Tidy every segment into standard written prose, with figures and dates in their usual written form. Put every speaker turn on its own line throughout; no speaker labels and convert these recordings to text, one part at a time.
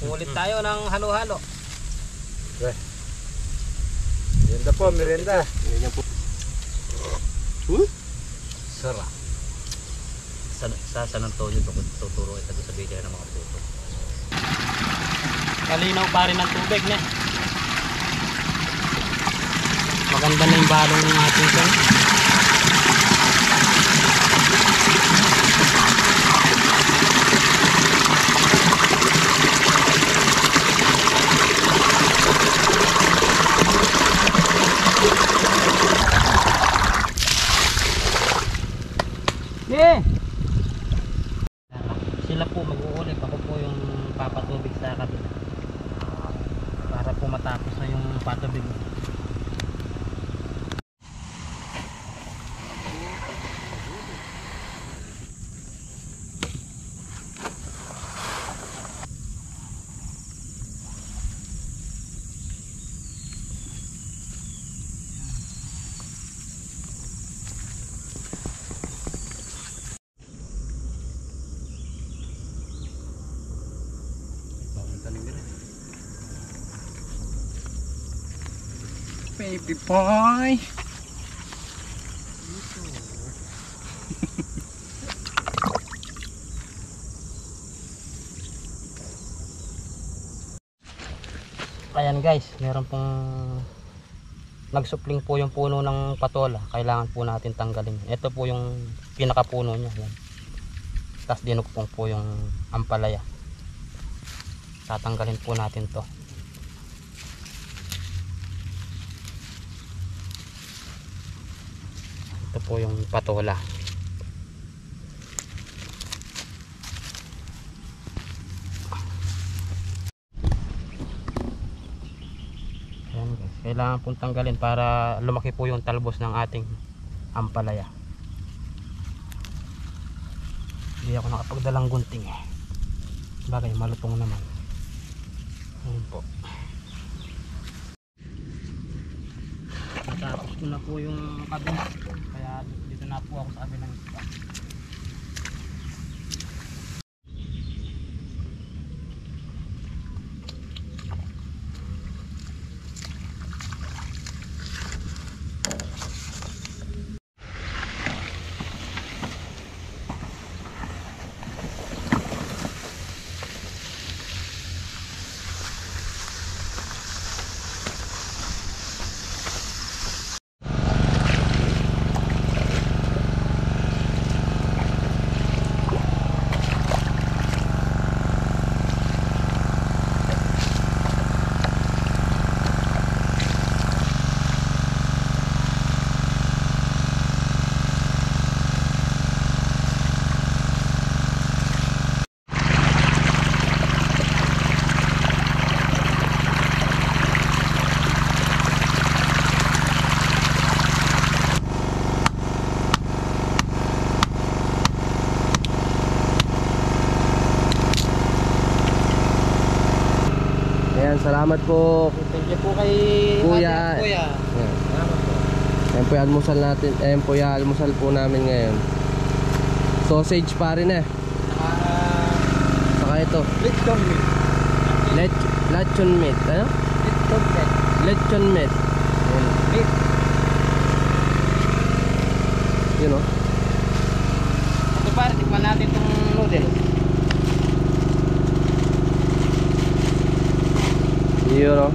Ulit tayo ng halo-halo.
Okay. Merienda po, merienda. Yan po.
Sarap. Sa San Antonio tuturo ito sa video ng mga puto. Kalinaw pa rin ang tubig na. Maganda na yung balong ng ating son. Sila po mag-uulit, ako po yung papatubig sa kabila para po matapos na yung patubig.
Baby boy.
Ayan guys, meron pong nagsupling po yung puno ng patola. Kailangan po natin tanggalin. Ito po yung pinakapuno niya. Yan. Tapos dinugpong po yung ampalaya. Tatanggalin po natin to. Ito po yung patola. Ayan guys, kailangan pong tanggalin para lumaki po yung talbos ng ating ampalaya. Hindi ako nakapagdalang gunting eh. Bagay malutong naman. Ayan po. Natapos ko na po yung kabila, kaya dito na po ako sa kabilang isda.
Salamat po.
Thank you po kay
Kuya.
Kuya.
Ayan.
Salamat po.
Ayan po yung almusal natin. Ayan po yung almusal po namin ngayon. Sausage pa rin eh. Saka ito.
Lechon meat.
Lechon meat. Ano?
Lechon meat.
Lechon meat. Ayan.
Meat.
Yun o.
Ito pa, tikman natin itong noodles.
Yun o.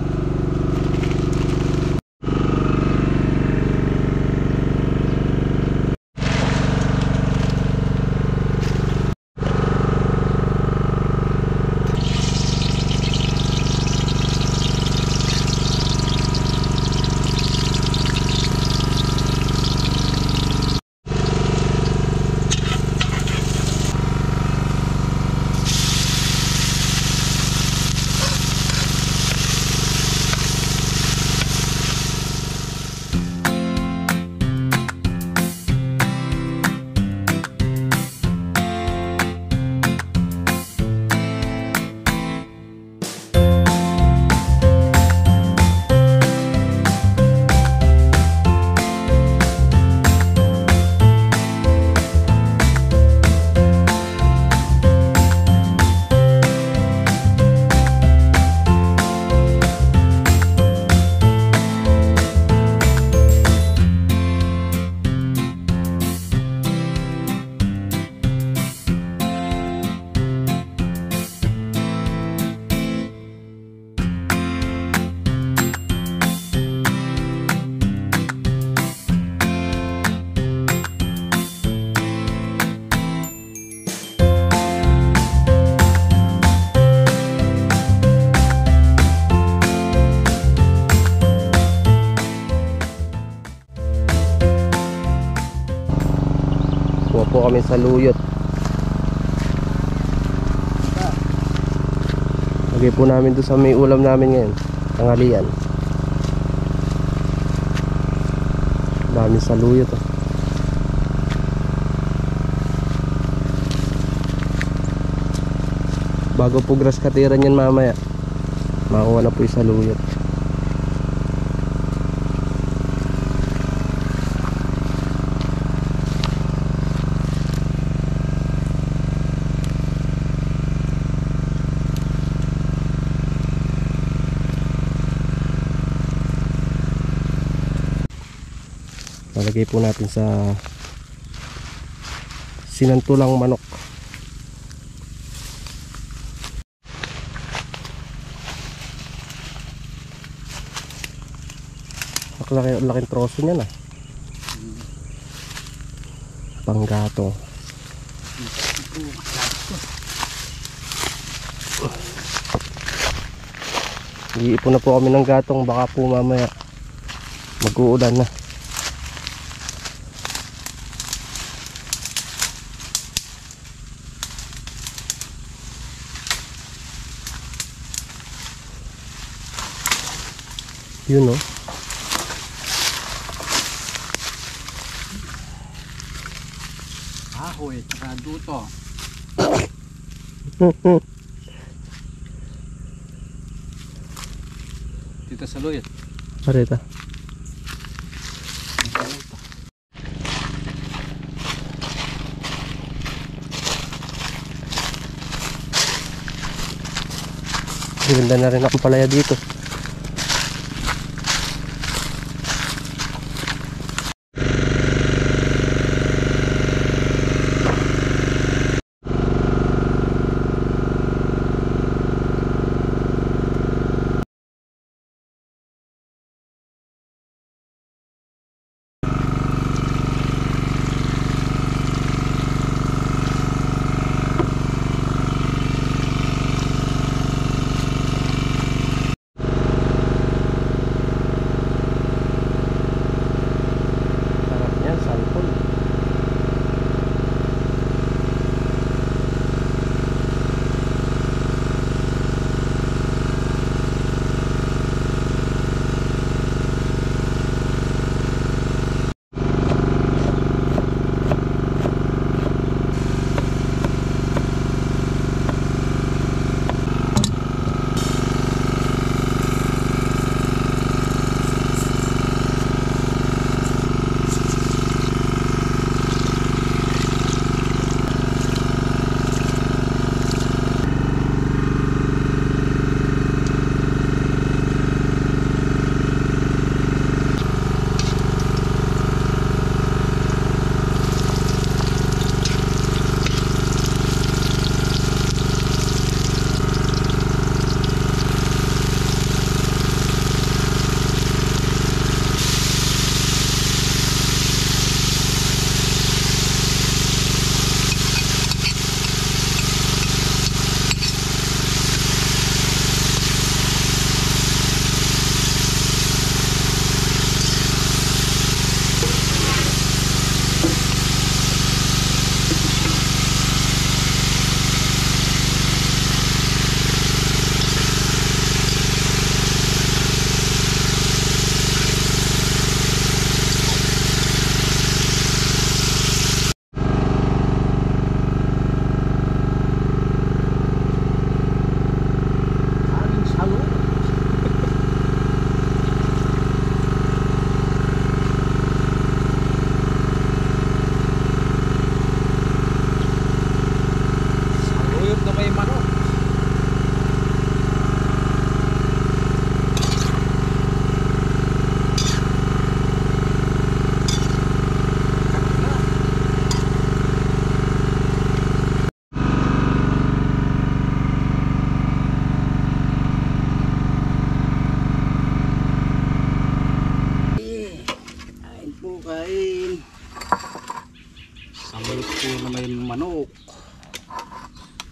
po kami sa luyot. Lagay po namin doon sa may ulam namin ngayon, tanghalian. Dami sa luyot oh. Bago po grass katiran yan mamaya, makuha na po yung saluyot. Lalagay po natin sa sinantulang manok. Laking troso niyan ah. Panggatong. Iipon na po kami ng gatong, baka po mamaya mag-uulan na. Yun oh.
Ahoy, tsaka duto. Dito sa luyot.
Parita. Ganda na rin ang palaya dito.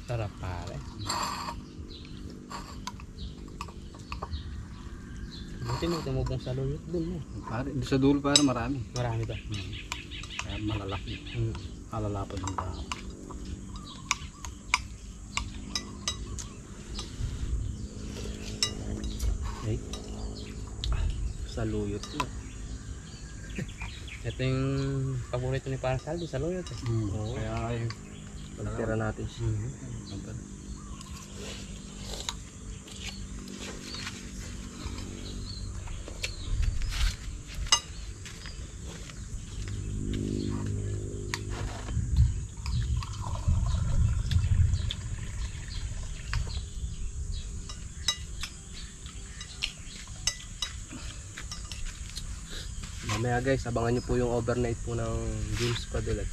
Sarap pare. Buti mo tumubong sa luyot dun mo.
Pare, sa dulo para marami.
Marami to.
Kaya malalaki. Alalapad yung tao.
Okay. Saluyot na.
Ito yung paborito ni Parang Saldi, saluyot eh.
Oo.
Kaya ay
Pagtira natin siya. Mamaya guys, abangan nyo po yung overnight po ng James Squad ulit.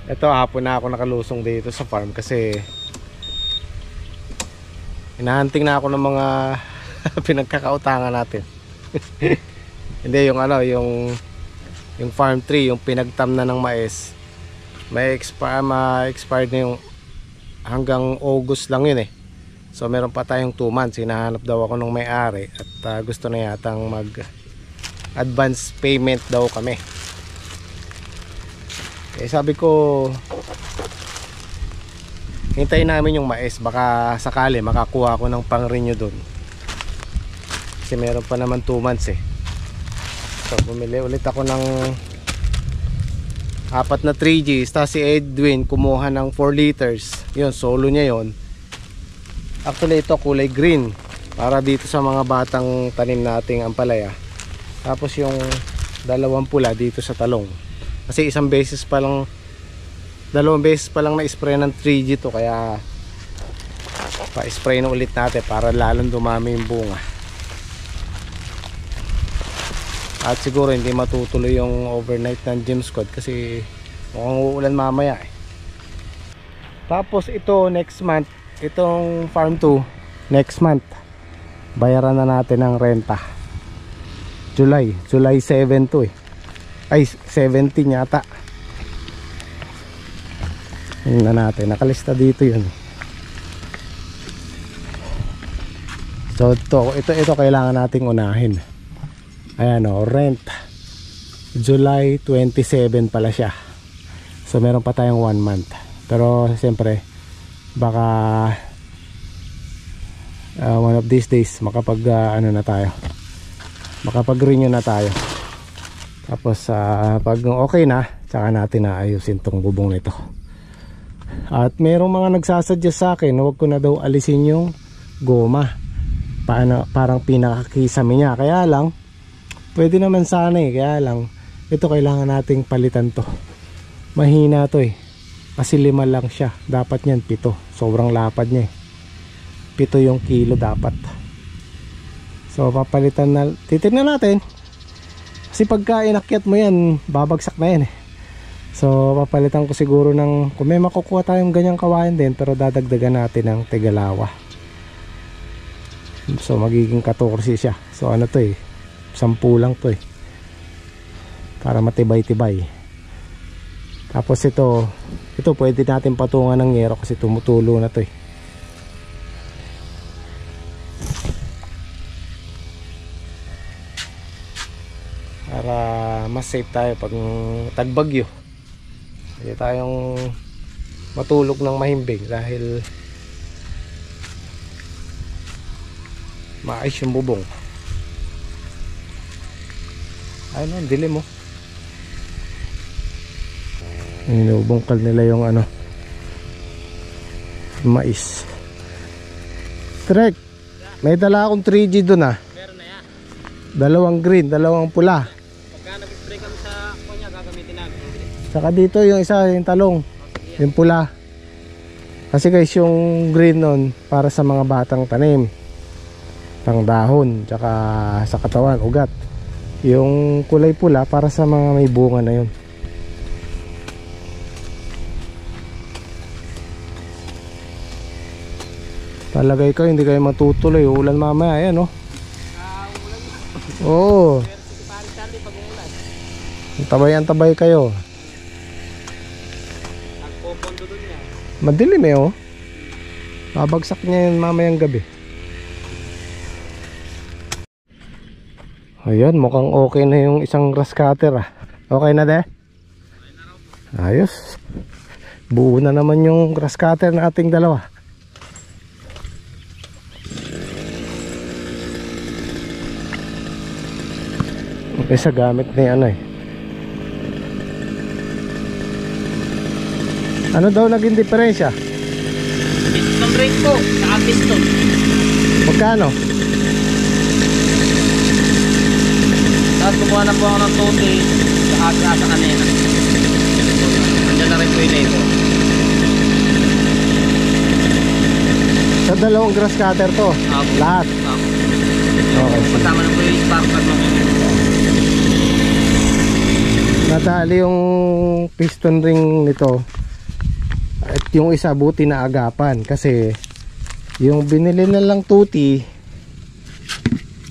Ito, hapon na ako nakalusong dito sa farm kasi hinahunting na ako ng mga pinagkakautangan natin. Hindi, yung ano, yung farm tree, yung pinagtam na ng mais, may ma-expired na yung hanggang August lang yun eh. So meron pa tayong 2 months. Hinahanap daw ako ng may-ari at gusto na yatang mag advance payment daw kami. Eh sabi ko, hintayin namin yung mais, baka sakali makakuha ako ng pang-renew doon. Kasi meron pa naman 2 months eh. So bumili ulit ako ng 4 na 3Gs. Tapos si Edwin kumuha ng 4 liters. Yun, solo niya yon. Actually ito kulay green, para dito sa mga batang tanim nating ampalaya. Tapos yung dalawang pula dito sa talong. Kasi 2 beses pa lang na-spray ng 3G to, kaya pa-spray na ulit natin para lalong dumami yung bunga. At siguro hindi matutuloy yung overnight ng James Squad kasi mukhang uulan mamaya eh. Tapos ito next month, itong farm 2 next month bayaran na natin ng renta. July 7 to eh. Ay 17 yata. Yun na natin, nakalista dito yun. So ito kailangan nating unahin. Ayan o, rent July 27 pala siya. So meron pa tayong 1 month. Pero siyempre baka one of these days makapag ano na tayo, makapag-renew na tayo. Tapos pag okay na, tsaka natin naayusin tong bubong nito. At merong mga nagsasuggest sa akin, huwag ko na daw alisin yung goma. Parang pinakakisame niya. Kaya lang, pwede naman sana eh. Kaya lang, ito kailangan nating palitan to. Mahina to eh. Kasi 5 lang siya. Dapat niyan 7. Sobrang lapad niya eh. 7 yung kilo dapat. So papalitan na. Titignan natin. Kasi pagka inakyat mo yan, babagsak na yan eh. So papalitan ko siguro ng, kung may makukuha tayong ganyang kawayan din, pero dadagdagan natin ng tegalawa. So magiging 14 siya. So ano to 10 lang to para matibay-tibay. Tapos ito pwede natin patungan ng yero kasi tumutulo na to para mas safe tayo pag tagbagyo. Hindi tayong matulog ng mahimbing dahil maayos yung bubong. Ayun ang dilim mo. Inubungkal nila yung mais. Trek, may dala akong 3G dun
Meron na yan.
Dalawang green, dalawang pula.
Pagka nag-spray kami sa kanya, gagamitin namin.
Saka dito yung isa, yung talong, yung pula. Kasi guys, yung green nun para sa mga batang tanim, pang dahon, tsaka sa katawan, ugat. Yung kulay pula para sa mga may bunga na yun. Palagay ko hindi kayo matutuloy, ulan mamaya, ayan oo. Antabay kayo.
Nagpopondo dun yan.
Madilim babagsak niya yun mamayang gabi. Ayan, mukhang okay na yung isang grass cutter Okay na ayos. Buo na naman yung grass cutter na ating dalawa. Isa gamit na yan Ano daw naging diferensya?
Piston ring po, saka piston.
Magkano?
Tapos kumuha na po ako ng tuti sa kanina. Nandiyan na rin po yung label.
Sa dalawang grass cutter to? Lahat? Okay.
Kasama na po yung spark plug ng
natali yung piston ring nito at yung isa buti na agapan kasi yung binili na lang tuti,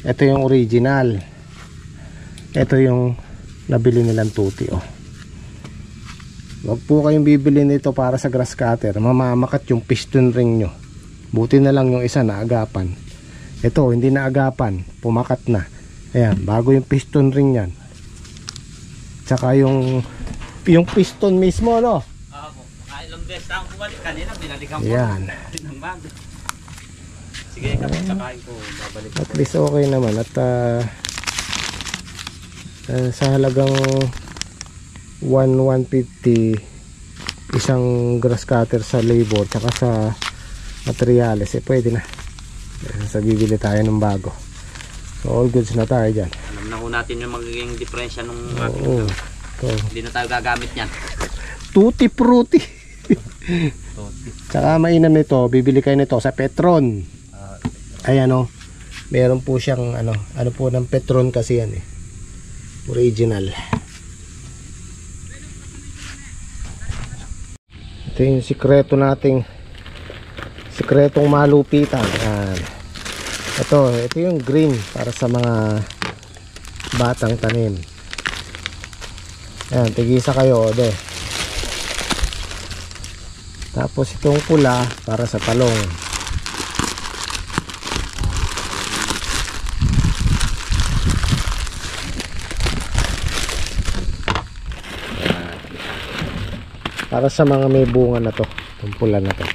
ito yung original, ito yung nabili nilang tuti wag po kayong bibili nito para sa grass cutter, mamamakat yung piston ring nyo. Buti na lang yung isa na agapan, ito hindi na agapan, pumakat na. Ayan, bago yung piston ring yan. Tsaka yung piston mismo
ilang beses na akong bumalik kanina, binalikan ko.
Yan.
Sige, kapag sakain ko, babalik ko.
At least okay naman. At sa halagang 150 isang grass cutter sa labor tsaka sa materials, pwede na. Sa bibili tayo ng bago. So all goods na tayo dyan.
Alam na ho natin yung magiging diferensya nung hindi na tayo gagamit yan.
Tutti frutti. Tsaka mainam nito, bibili kayo nito sa Petron. Ayan meron po siyang ano po ng Petron kasi yan original. Ito yung sikretong malupitan. Ayan. Ito yung green para sa mga batang tanim. Ayan, tigisa kayo Tapos itong pula para sa talong. Para sa mga may bunga na to, itong pula na to.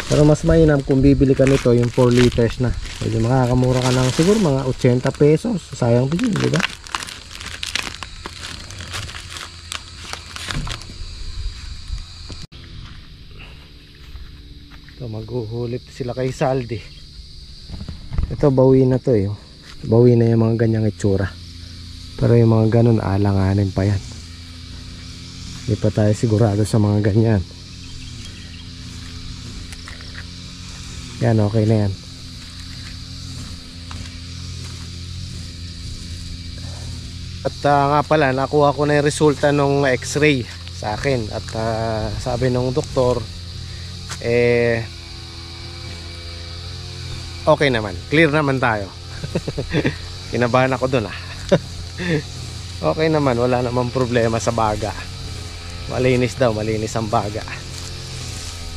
Pero mas mainam kung bibili ka nito yung 4 liters na. Pwede makakamura ka ng siguro mga 80 pesos. Sayang din, di ba? Ito, maghuhulit sila kay Saldi. Ito, bawi na to Bawi na yung mga ganyang itsura. Pero yung mga ganun, alanganin pa yan. Hindi pa tayo sigurado sa mga ganyan. Yan, okay na yan. At nga pala, nakuha ko na yung resulta ng x-ray sa akin. At sabi ng doktor, okay naman, clear naman tayo. Kinabahan ako dun Okay naman, wala namang problema sa baga. Malinis daw, malinis ang baga.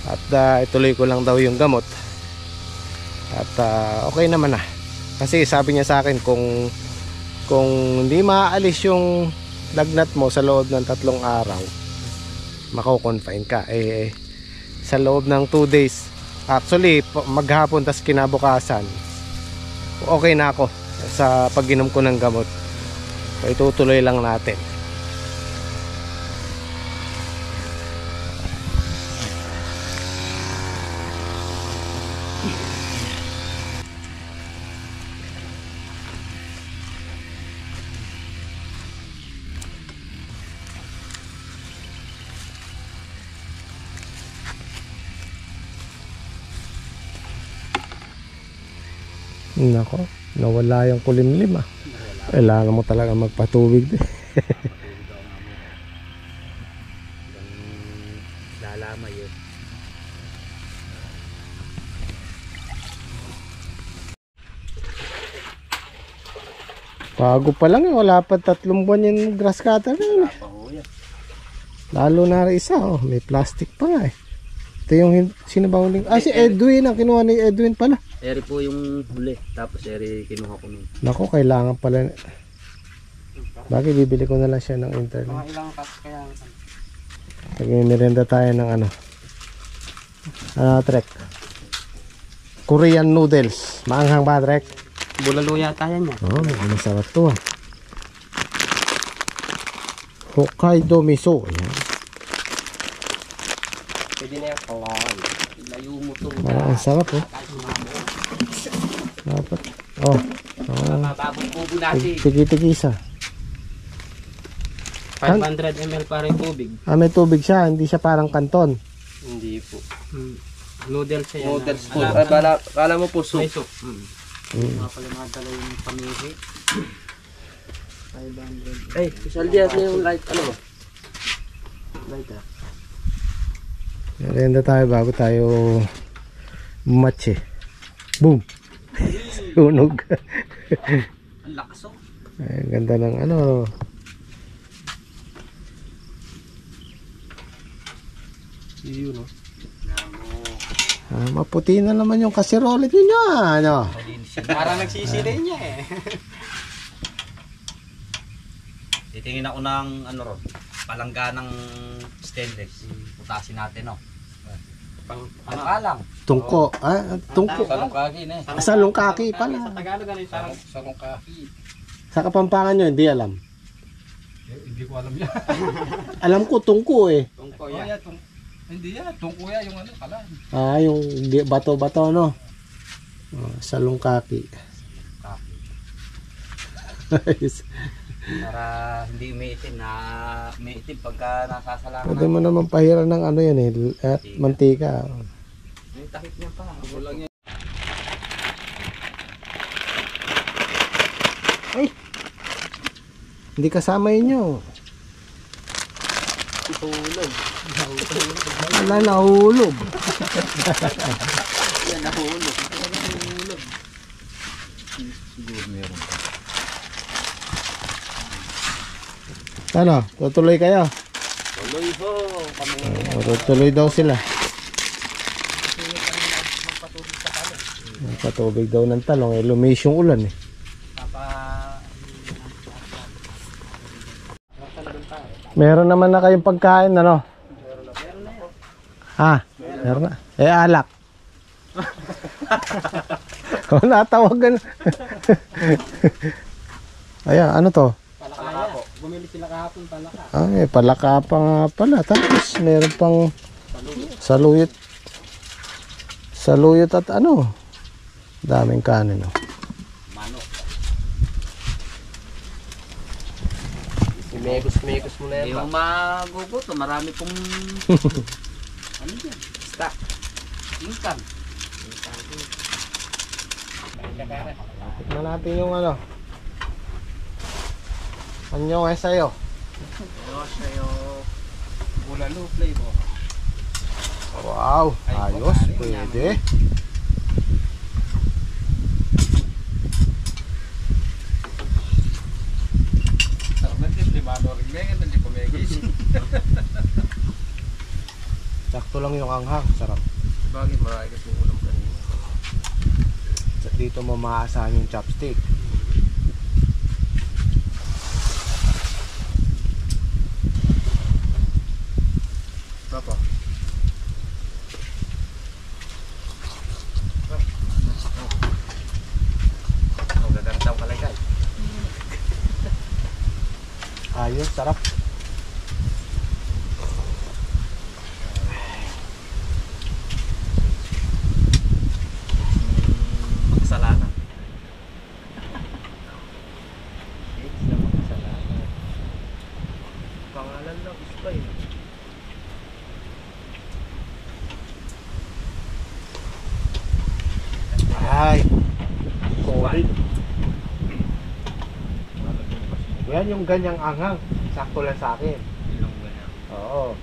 At ituloy ko lang daw yung gamot. At okay naman kasi sabi niya sa akin, kung hindi maaalis yung lagnat mo sa loob ng 3 araw, mako-confine ka. Sa loob ng 2 days, actually maghapon tas kinabukasan, okay na ako sa pag-inom ko ng gamot. So itutuloy lang natin. Nako, nawala yung kulimlim Kailangan mo talaga magpatubig din.
Lalamay yun.
Bago pa lang wala pa 3 buwan yung grass cutter na Lalo na isa, may plastic pa nga Ito yung sino ba huling? Si Edwin, ang kinuha ni Edwin pala.
Eri po yung huli, tapos eri kinuha ko nun.
Nako, kailangan pala. Bakit bibili ko na lang siya ng internet?
Mga ilang cups kaya.
Nagmimerenda tayo ng Trek. Korean noodles. Maanghang ba, Trek?
Bulalo yata yan
Masarap to Hokkaido miso. Ayan.
Pwede na yung kawawan. Layo mo ito.
Ang sarap Dapat.
Mababong kubo natin.
Tigi-tigi isa.
500 ml pa rin tubig.
May tubig siya, hindi siya parang kanton.
Hindi po.
Noodles siya.
Noodles po. Kala mo po soup.
May soup. Mga pala mga dala yung pamihi. 500.
Ay, saldias na yung light. Ano ba?
Light
Merenda tayo bago tayo match Boom! Sunog.
Ang lakas
Ay, ganda ng
Yun
maputi na naman yung kaserola niya.
Parang nagsisili niya Titingin ako ng palangga ng stainless. Putasin natin Pangkalang.
Tungko. Tungko.
Salungkaki na
Salungkaki pala.
Sa Tagalog sarang
Salungkaki.
Sa Kapampangan nyo, hindi alam.
Hindi ko alam yan.
Alam ko tungko
Tungko yan.
Hindi yan. Tungko yan yung kalan.
Yung bato-bato salungkaki.
Para hindi umiitim pagka nasasalangan.
Pwede mo naman pahiran ng yan at mantika.
May takip niya pa.
Walang yan.
Ay! Hindi kasama yun
Tulog.
Wala, nahulog.
Yan, nahulog.
Siguro meron.
Tutuloy kayo?
Tuloy ho.
Tutuloy daw sila. Patubig daw ng talong. Lumis yung ulan Meron naman na kayong pagkain Meron na. Alak. Natawagan. Ayan, ano to?
Palaka. Bumili sila kahapon palaka.
Palaka pa nga pala. Tapos meron pang saluyot. Saluyot at daming kanin
Manok.
Mekos mo na yan.
Hindi mo maguguto. Marami pong stock. Income.
Tikman natin yung Anyo sa'yo.
Bulalo flavor.
Wow,
Ay,
ayos,
baka,
pwede. Sakto lang yung anghang, sarap.
Bagay, marami kasi ulam kanina.
Dito mo maaasahan yung chopstick.
Papa. Ang gagandang kalagay.
Ayos, sarap.
Magsalana. Cakes na magsalana. Pangalan lang ispa eh.
Ay, solid. Yan yung ganyang anghang. Sakto lang sa akin.
Ilong ganyan.
Oo.